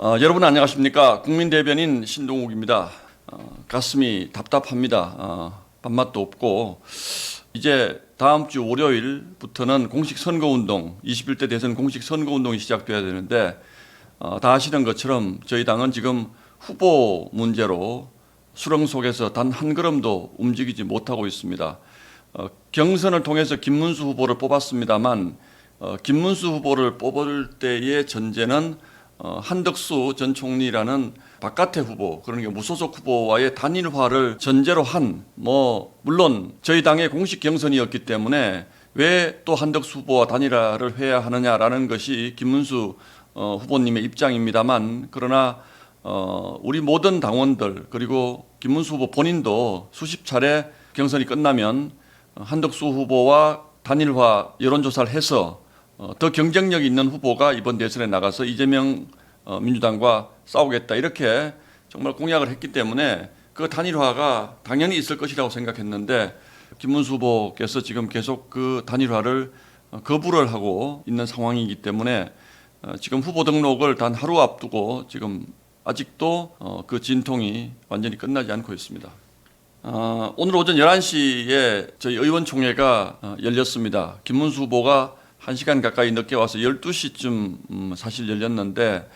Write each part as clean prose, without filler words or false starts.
여러분 안녕하십니까? 국민대변인 신동욱입니다. 가슴이 답답합니다. 밥맛도 없고 이제 다음 주 월요일부터는 공식 선거운동, 21대 대선 공식 선거운동이 시작돼야 되는데 다 아시는 것처럼 저희 당은 지금 후보 문제로 수렁 속에서 단 한 걸음도 움직이지 못하고 있습니다. 경선을 통해서 김문수 후보를 뽑았습니다만 김문수 후보를 뽑을 때의 전제는 한덕수 전 총리라는 바깥의 후보, 그러니까 무소속 후보와의 단일화를 전제로 한, 물론 저희 당의 공식 경선이었기 때문에 왜 또 한덕수 후보와 단일화를 해야 하느냐라는 것이 김문수 후보님의 입장입니다만, 그러나 우리 모든 당원들 그리고 김문수 후보 본인도 수십 차례 경선이 끝나면 한덕수 후보와 단일화 여론조사를 해서 더 경쟁력 있는 후보가 이번 대선에 나가서 이재명 민주당과 싸우겠다 이렇게 정말 공약을 했기 때문에 그 단일화가 당연히 있을 것이라고 생각했는데 김문수 후보께서 지금 계속 그 단일화를 거부를 하고 있는 상황이기 때문에 지금 후보 등록을 단 하루 앞두고 지금 아직도 그 진통이 완전히 끝나지 않고 있습니다. 오늘 오전 11시에 저희 의원총회가 열렸습니다. 김문수 후보가 1시간 가까이 늦게 와서 12시쯤 사실 열렸는데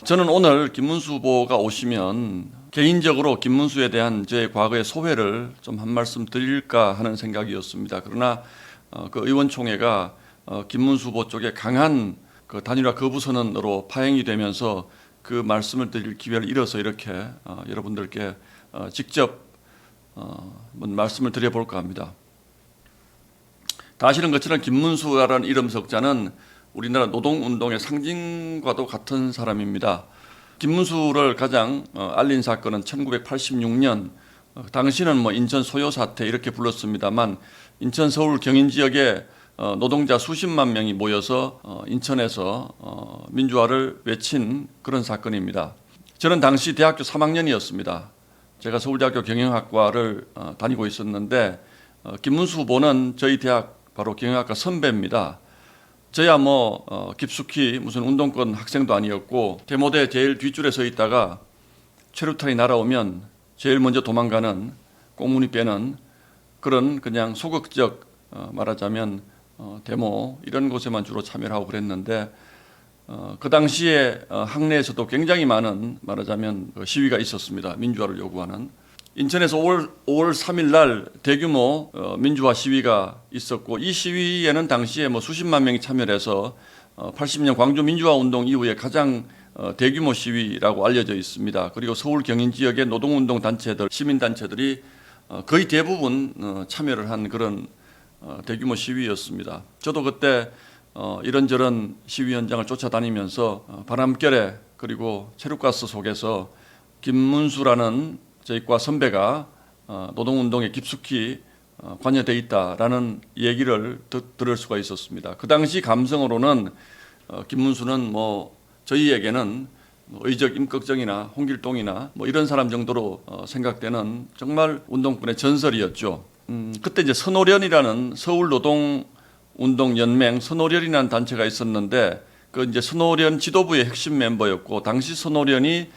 저는 오늘 김문수 후보가 오시면 개인적으로 김문수에 대한 제 과거의 소회를 좀 한 말씀 드릴까 하는 생각이었습니다. 그러나 그 의원총회가 김문수 후보 쪽에 강한 그 단일화 거부 선언으로 파행이 되면서 그 말씀을 드릴 기회를 잃어서 이렇게 여러분들께 직접 말씀을 드려볼까 합니다. 다 아시는 것처럼 김문수라는 이름 석자는 우리나라 노동운동의 상징과도 같은 사람입니다. 김문수를 가장 알린 사건은 1986년 당시는 인천 소요 사태 이렇게 불렀습니다만 인천 서울 경인 지역에 노동자 수십만 명이 모여서 인천에서 민주화를 외친 그런 사건입니다. 저는 당시 대학교 3학년이었습니다. 제가 서울대학교 경영학과를 다니고 있었는데 김문수 후보는 저희 대학 바로 경영학과 선배입니다. 저야 깊숙이 무슨 운동권 학생도 아니었고 대모대 제일 뒷줄에 서 있다가 최루탄이 날아오면 제일 먼저 도망가는 꽁무니 빼는 그런 그냥 소극적 말하자면 데모 이런 곳에만 주로 참여를 하고 그랬는데 그 당시에 학내에서도 굉장히 많은 말하자면 시위가 있었습니다. 민주화를 요구하는. 인천에서 5월 3일 날 대규모 민주화 시위가 있었고 이 시위에는 당시에 수십만 명이 참여를 해서 80년 광주 민주화 운동 이후에 가장 대규모 시위라고 알려져 있습니다. 그리고 서울 경인 지역의 노동운동 단체들, 시민단체들이 거의 대부분 참여를 한 그런 대규모 시위였습니다. 저도 그때 이런저런 시위 현장을 쫓아다니면서 바람결에 그리고 체류가스 속에서 김문수라는 저희 과 선배가 노동운동에 깊숙이 관여되어 있다라는 얘기를 들을 수가 있었습니다. 그 당시 감성으로는 김문수는 저희에게는 의적 임꺽정이나 홍길동이나 이런 사람 정도로 생각되는 정말 운동권의 전설이었죠. 그때 이제 선오련이라는 서울노동운동연맹 선오련이라는 단체가 있었는데 그 이제 선오련 지도부의 핵심 멤버였고 당시 선오련이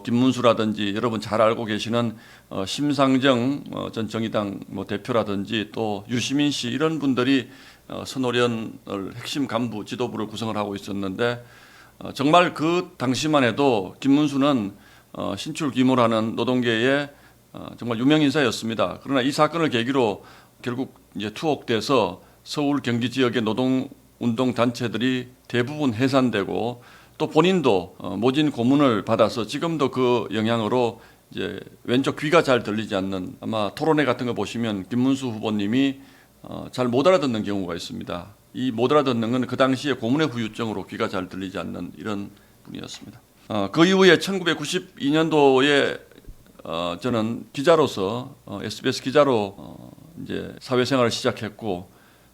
김문수라든지 여러분 잘 알고 계시는 심상정 전 정의당 대표라든지 또 유시민 씨 이런 분들이 선오련을 핵심 간부 지도부를 구성을 하고 있었는데 정말 그 당시만 해도 김문수는 신출귀몰하는 노동계의 정말 유명 인사였습니다. 그러나 이 사건을 계기로 결국 이제 투옥돼서 서울 경기 지역의 노동운동 단체들이 대부분 해산되고 또 본인도 모진 고문을 받아서 지금도 그 영향으로 이제 왼쪽 귀가 잘 들리지 않는 아마 토론회 같은 거 보시면 김문수 후보님이 잘 못 알아듣는 경우가 있습니다. 이 못 알아듣는 건 그 당시에 고문의 후유증으로 귀가 잘 들리지 않는 이런 분이었습니다. 그 이후에 1992년도에 저는 기자로서 SBS 기자로 이제 사회생활을 시작했고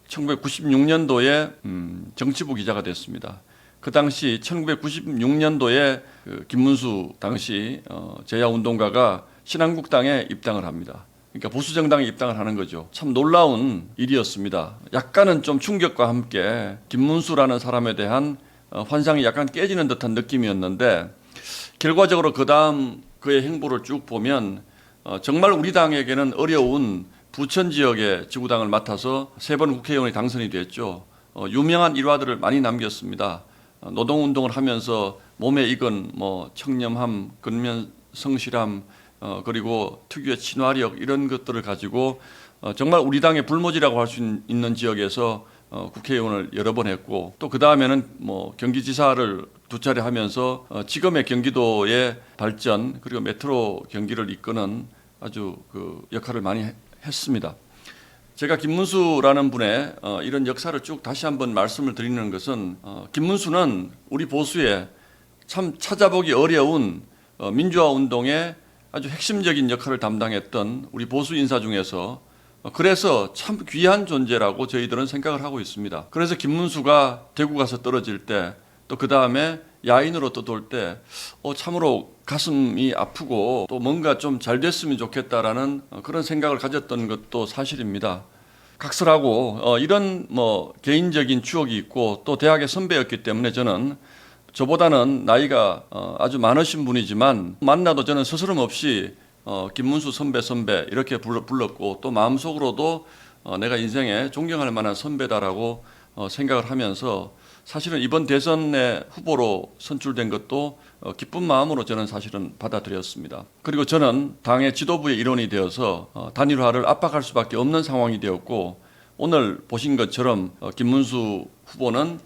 1996년도에 정치부 기자가 됐습니다. 그 당시 1996년도에 김문수 당시 제야운동가가 신한국당에 입당을 합니다. 그러니까 보수정당에 입당을 하는 거죠. 참 놀라운 일이었습니다. 약간은 좀 충격과 함께 김문수라는 사람에 대한 환상이 약간 깨지는 듯한 느낌이었는데 결과적으로 그 다음 그의 행보를 쭉 보면 정말 우리 당에게는 어려운 부천 지역의 지구당을 맡아서 3번 국회의원이 당선이 됐죠. 유명한 일화들을 많이 남겼습니다. 노동운동을 하면서 몸에 익은 청렴함, 근면 성실함, 그리고 특유의 친화력 이런 것들을 가지고 정말 우리 당의 불모지라고 할 수 있는 지역에서 국회의원을 여러 번 했고, 또 그 다음에는 경기지사를 2차례 하면서 지금의 경기도의 발전 그리고 메트로 경기를 이끄는 아주 그 역할을 많이 했습니다. 제가 김문수라는 분의 이런 역사를 쭉 다시 한번 말씀을 드리는 것은 김문수는 우리 보수의 참 찾아보기 어려운 민주화 운동의 아주 핵심적인 역할을 담당했던 우리 보수 인사 중에서 그래서 참 귀한 존재라고 저희들은 생각을 하고 있습니다. 그래서 김문수가 대구 가서 떨어질 때, 또 그 다음에 야인으로 떠돌 때 참으로 가슴이 아프고 또 뭔가 좀 잘 됐으면 좋겠다라는 그런 생각을 가졌던 것도 사실입니다. 각설하고 이런 개인적인 추억이 있고, 또 대학의 선배였기 때문에 저는 저보다는 나이가 아주 많으신 분이지만 만나도 저는 스스럼 없이 김문수 선배 이렇게 불렀고, 또 마음속으로도 내가 인생에 존경할 만한 선배다라고 생각을 하면서 사실은 이번 대선의 후보로 선출된 것도 기쁜 마음으로 저는 사실은 받아들였습니다. 그리고 저는 당의 지도부의 일원이 되어서 단일화를 압박할 수밖에 없는 상황이 되었고, 오늘 보신 것처럼 김문수 후보는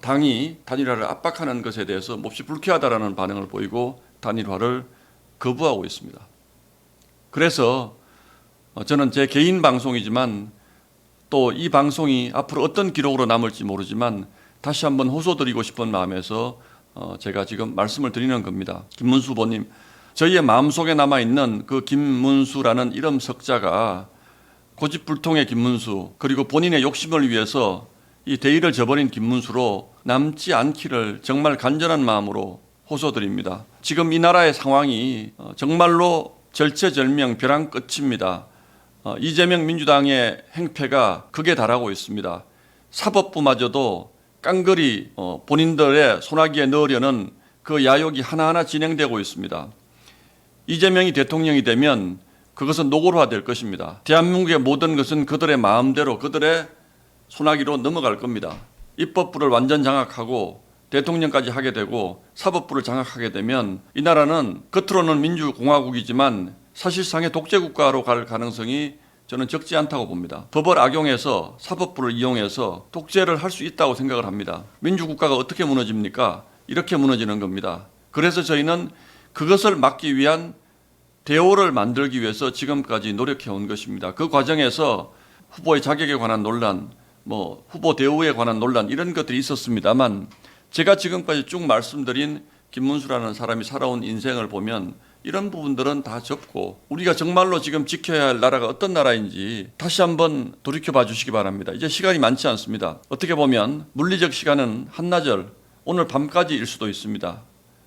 당이 단일화를 압박하는 것에 대해서 몹시 불쾌하다라는 반응을 보이고 단일화를 거부하고 있습니다. 그래서 저는 제 개인 방송이지만 또 이 방송이 앞으로 어떤 기록으로 남을지 모르지만 다시 한번 호소드리고 싶은 마음에서 제가 지금 말씀을 드리는 겁니다. 김문수 후보님, 저희의 마음속에 남아있는 그 김문수라는 이름 석자가 고집불통의 김문수, 그리고 본인의 욕심을 위해서 이 대의를 저버린 김문수로 남지 않기를 정말 간절한 마음으로 호소드립니다. 지금 이 나라의 상황이 정말로 절체절명 벼랑 끝입니다. 이재명 민주당의 행패가 극에 달하고 있습니다. 사법부마저도 깡그리 본인들의 손아귀에 넣으려는 그 야욕이 하나하나 진행되고 있습니다. 이재명이 대통령이 되면 그것은 노골화될 것입니다. 대한민국의 모든 것은 그들의 마음대로 그들의 손아귀로 넘어갈 겁니다. 입법부를 완전 장악하고 대통령까지 하게 되고 사법부를 장악하게 되면 이 나라는 겉으로는 민주공화국이지만 사실상의 독재국가로 갈 가능성이 저는 적지 않다고 봅니다. 법을 악용해서 사법부를 이용해서 독재를 할 수 있다고 생각을 합니다. 민주국가가 어떻게 무너집니까? 이렇게 무너지는 겁니다. 그래서 저희는 그것을 막기 위한 대오를 만들기 위해서 지금까지 노력해온 것입니다. 그 과정에서 후보의 자격에 관한 논란, 후보 대우에 관한 논란 이런 것들이 있었습니다만, 제가 지금까지 쭉 말씀드린 김문수라는 사람이 살아온 인생을 보면 이런 부분들은 다 접고 우리가 정말로 지금 지켜야 할 나라가 어떤 나라인지 다시 한번 돌이켜봐 주시기 바랍니다. 이제 시간이 많지 않습니다. 어떻게 보면 물리적 시간은 한나절, 오늘 밤까지일 수도 있습니다.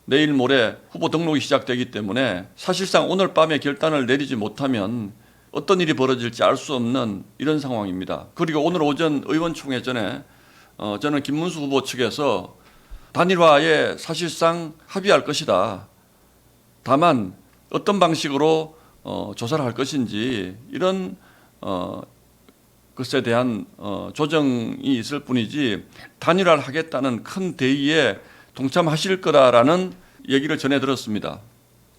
내일 모레 후보 등록이 시작되기 때문에 사실상 오늘 밤에 결단을 내리지 못하면 어떤 일이 벌어질지 알 수 없는 이런 상황입니다. 그리고 오늘 오전 의원총회 전에 저는 김문수 후보 측에서 단일화에 사실상 합의할 것이다. 다만 어떤 방식으로 조사를 할 것인지 이런 것에 대한 조정이 있을 뿐이지 단일화를 하겠다는 큰 대의에 동참하실 거다라는 얘기를 전해 들었습니다.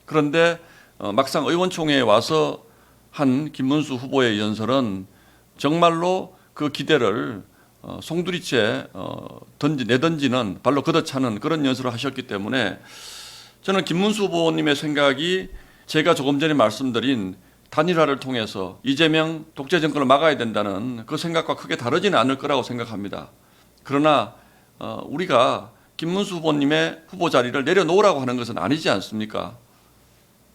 그런데 막상 의원총회에 와서 한 김문수 후보의 연설은 정말로 그 기대를 송두리째 내던지는 발로 걷어차는 그런 연설을 하셨기 때문에 저는 김문수 후보님의 생각이 제가 조금 전에 말씀드린 단일화를 통해서 이재명 독재 정권을 막아야 된다는 그 생각과 크게 다르지는 않을 거라고 생각합니다. 그러나 우리가 김문수 후보님의 후보 자리를 내려놓으라고 하는 것은 아니지 않습니까?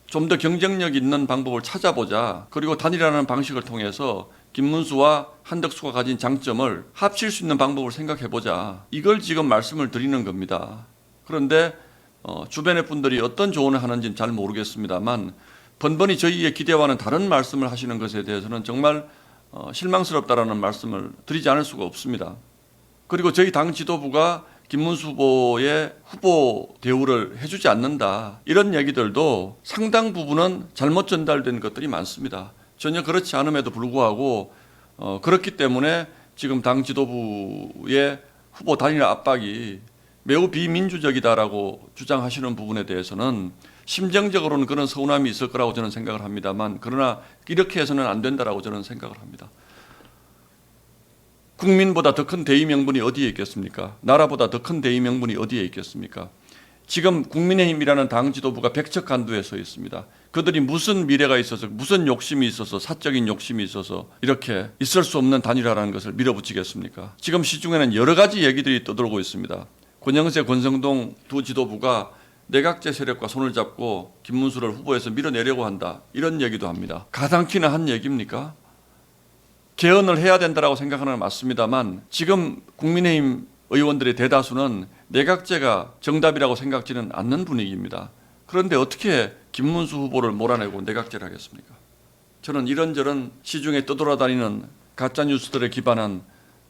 좀 더 경쟁력 있는 방법을 찾아보자. 그리고 단일화라는 방식을 통해서 김문수와 한덕수가 가진 장점을 합칠 수 있는 방법을 생각해보자. 이걸 지금 말씀을 드리는 겁니다. 그런데 주변의 분들이 어떤 조언을 하는지는 잘 모르겠습니다만 번번이 저희의 기대와는 다른 말씀을 하시는 것에 대해서는 정말 실망스럽다라는 말씀을 드리지 않을 수가 없습니다. 그리고 저희 당 지도부가 김문수 후보의 후보 대우를 해주지 않는다. 이런 얘기들도 상당 부분은 잘못 전달된 것들이 많습니다. 전혀 그렇지 않음에도 불구하고 그렇기 때문에 지금 당 지도부의 후보 단일 압박이 매우 비민주적이다라고 주장하시는 부분에 대해서는 심정적으로는 그런 서운함이 있을 거라고 저는 생각을 합니다만, 그러나 이렇게 해서는 안 된다라고 저는 생각을 합니다. 국민보다 더 큰 대의 명분이 어디에 있겠습니까? 나라보다 더 큰 대의 명분이 어디에 있겠습니까? 지금 국민의힘이라는 당 지도부가 백척간두에 서 있습니다. 그들이 무슨 미래가 있어서, 무슨 욕심이 있어서, 사적인 욕심이 있어서 이렇게 있을 수 없는 단일화라는 것을 밀어붙이겠습니까? 지금 시중에는 여러 가지 얘기들이 떠돌고 있습니다. 권영세, 권성동 두 지도부가 내각제 세력과 손을 잡고 김문수를 후보에서 밀어내려고 한다, 이런 얘기도 합니다. 가당키나 한 얘기입니까? 개헌을 해야 된다고 생각하는 건 맞습니다만, 지금 국민의힘 의원들의 대다수는 내각제가 정답이라고 생각지는 않는 분위기입니다. 그런데 어떻게 김문수 후보를 몰아내고 내각제를 하겠습니까? 저는 이런저런 시중에 떠돌아다니는 가짜뉴스들에 기반한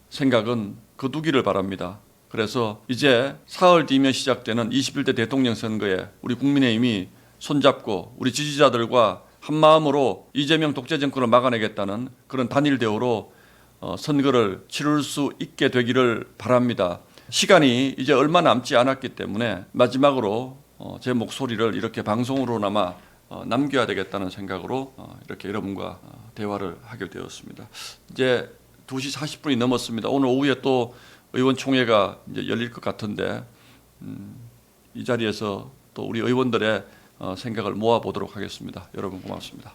생각은 거두기를 바랍니다. 그래서 이제 사흘 뒤면 시작되는 21대 대통령 선거에 우리 국민의힘이 손잡고 우리 지지자들과 한마음으로 이재명 독재 정권을 막아내겠다는 그런 단일 대우로 선거를 치를 수 있게 되기를 바랍니다. 시간이 이제 얼마 남지 않았기 때문에 마지막으로 제 목소리를 이렇게 방송으로나마 남겨야 되겠다는 생각으로 이렇게 여러분과 대화를 하게 되었습니다. 이제 2시 40분이 넘었습니다. 오늘 오후에 또 의원총회가 이제 열릴 것 같은데 이 자리에서 또 우리 의원들의 생각을 모아보도록 하겠습니다. 여러분 고맙습니다.